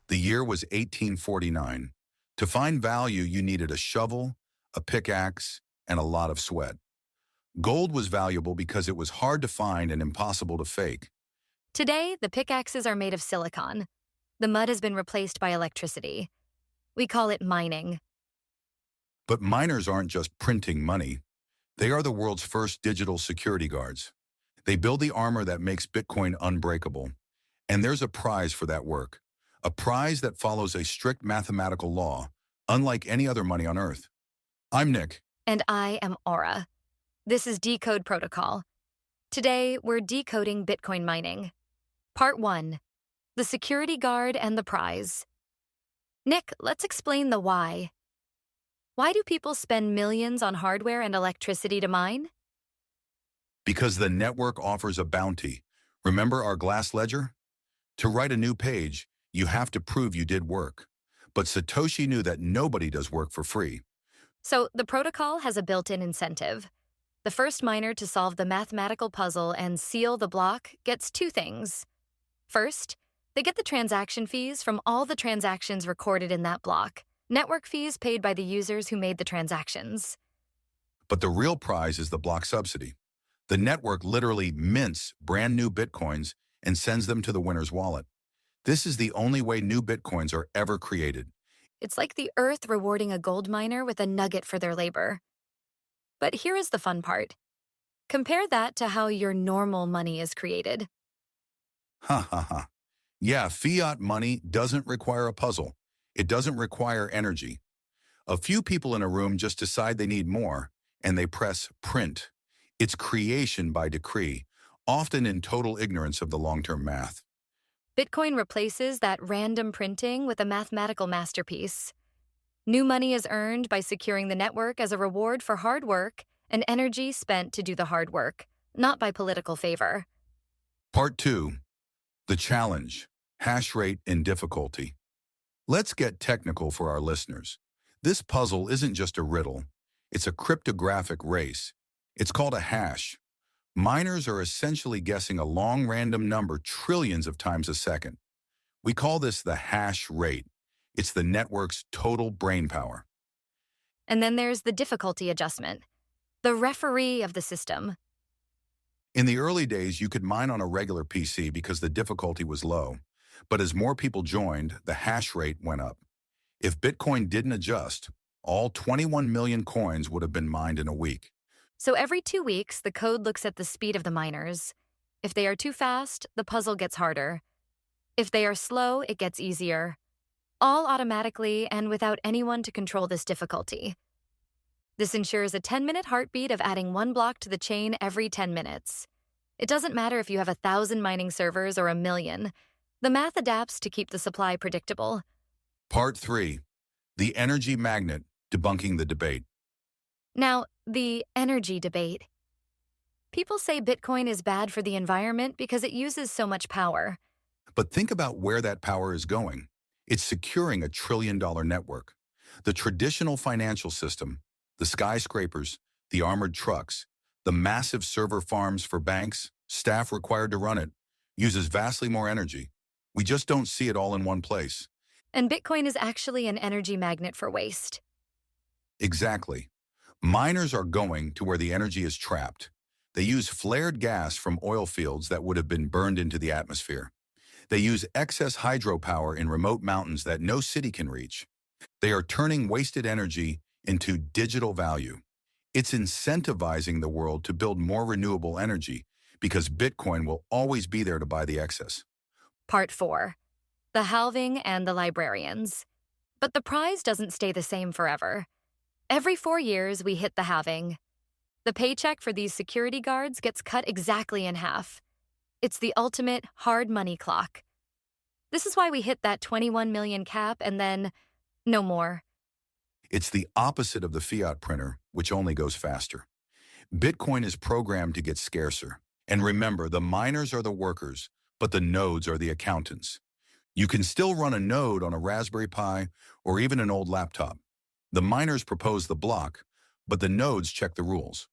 The year was 1849. To find value, you needed a shovel, a pickaxe, and a lot of sweat. Gold was valuable because it was hard to find and impossible to fake. Today, the pickaxes are made of silicon. The mud has been replaced by electricity. We call it mining. But miners aren't just printing money. They are the world's first digital security guards. They build the armor that makes Bitcoin unbreakable. And there's a prize for that work. A prize that follows a strict mathematical law, unlike any other money on Earth. I'm Nick. And I am Aura. This is Decode Protocol. Today, we're decoding Bitcoin mining. Part 1. The security guard and the prize. Nick, let's explain the why. Why do people spend millions on hardware and electricity to mine? Because the network offers a bounty. Remember our glass ledger? To write a new page, you have to prove you did work. But Satoshi knew that nobody does work for free. So the protocol has a built-in incentive. The first miner to solve the mathematical puzzle and seal the block gets two things. First, they get the transaction fees from all the transactions recorded in that block, network fees paid by the users who made the transactions. But the real prize is the block subsidy. The network literally mints brand new Bitcoins and sends them to the winner's wallet. This is the only way new Bitcoins are ever created. It's like the earth rewarding a gold miner with a nugget for their labor. But here is the fun part. Compare that to how your normal money is created. Ha ha ha. Yeah, fiat money doesn't require a puzzle. It doesn't require energy. A few people in a room just decide they need more, and they press print. It's creation by decree, often in total ignorance of the long-term math. Bitcoin replaces that random printing with a mathematical masterpiece. New money is earned by securing the network as a reward for hard work and energy spent to do the hard work, not by political favor. Part 2. The challenge, hash rate and difficulty. Let's get technical for our listeners. This puzzle isn't just a riddle. It's a cryptographic race. It's called a hash. Miners are essentially guessing a long random number trillions of times a second. We call this the hash rate. It's the network's total brain power. And then there's the difficulty adjustment, the referee of the system. In the early days, you could mine on a regular PC because the difficulty was low. But as more people joined, the hash rate went up. If Bitcoin didn't adjust, all 21 million coins would have been mined in a week. So every 2 weeks, the code looks at the speed of the miners. If they are too fast, the puzzle gets harder. If they are slow, it gets easier. All automatically and without anyone to control this difficulty. This ensures a 10-minute heartbeat of adding one block to the chain every 10 minutes. It doesn't matter if you have 1,000 mining servers or 1,000,000. The math adapts to keep the supply predictable. Part 3. The energy magnet, debunking the debate. Now, the energy debate. People say Bitcoin is bad for the environment because it uses so much power. But think about where that power is going. It's securing a trillion-dollar network. The traditional financial system, the skyscrapers, the armored trucks, the massive server farms for banks, staff required to run it, uses vastly more energy. We just don't see it all in one place. And Bitcoin is actually an energy magnet for waste. Exactly. Miners are going to where the energy is trapped. They use flared gas from oil fields that would have been burned into the atmosphere. They use excess hydropower in remote mountains that no city can reach. They are turning wasted energy into digital value. It's incentivizing the world to build more renewable energy because Bitcoin will always be there to buy the excess. Part 4. The halving and the librarians. But the prize doesn't stay the same forever. Every 4 years, we hit the halving. The paycheck for these security guards gets cut exactly in half. It's the ultimate hard money clock. This is why we hit that 21 million cap and then no more. It's the opposite of the fiat printer, which only goes faster. Bitcoin is programmed to get scarcer. And remember, the miners are the workers, but the nodes are the accountants. You can still run a node on a Raspberry Pi or even an old laptop. The miners propose the block, but the nodes check the rules.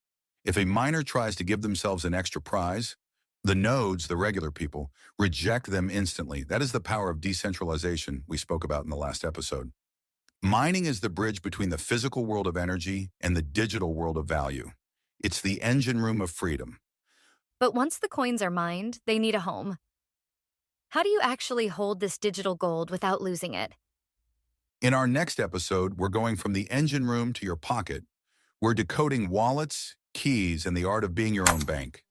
If a miner tries to give themselves an extra prize, The nodes, the regular people, reject them instantly. That is the power of decentralization we spoke about in the last episode. Mining is the bridge between the physical world of energy and the digital world of value. It's the engine room of freedom. But once the coins are mined, they need a home. How do you actually hold this digital gold without losing it? In our next episode, we're going from the engine room to your pocket. We're decoding wallets, keys, and the art of being your own bank.